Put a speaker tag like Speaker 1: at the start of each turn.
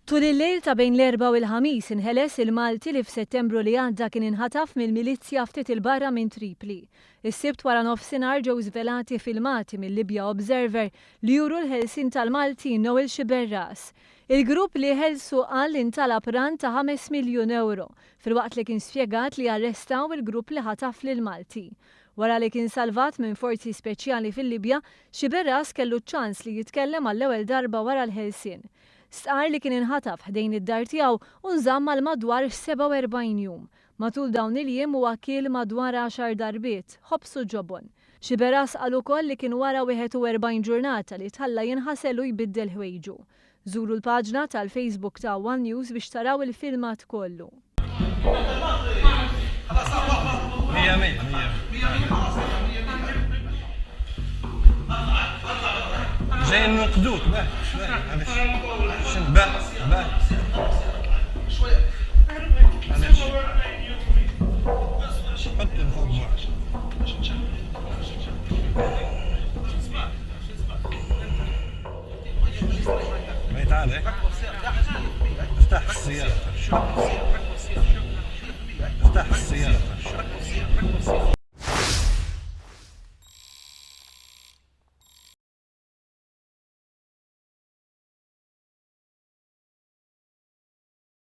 Speaker 1: Tul il-lejl ta' bejn l-4 u l-ħamis inħeles il-Malti li f'Settembru li għadda kien inħataf mill-milizzja ftit il-barra minn Tripli. Is-sibt wara nofsinhar ġew żvelati filmati mill-Libya Observer li juru l-ħelsien tal-Maltin Noel Xiberras. Il-grupp li ħelsu qal intalab ran ta' 5 miljun euro filwaqt li kien spjegat li arrestaw il-grupp li ħataf lil Malti. Wara li kien salvat minn forzi speċjali fil-Libja, Xiberras kellu ċans li jitkellem għall-ewwel darba wara l-ħelsien. Stqar li kien inħataf ħdejn id-dar tiegħu u nżamm għal madwar 47 jum. Matul dawn il-jiem huwa kiel madwar 10 darbiet, ħobsu ġobon. Xiberras qal ukoll li kien wara 41 ġurnata li tħalla jinħasel u jbiddel ħwejġu. Żuru l-paġna tal-Facebook ta' One News biex taraw il-filmat kollu.
Speaker 2: جاي نقدوك شنو باه شويه حط فوق ما تعال افتح السيارة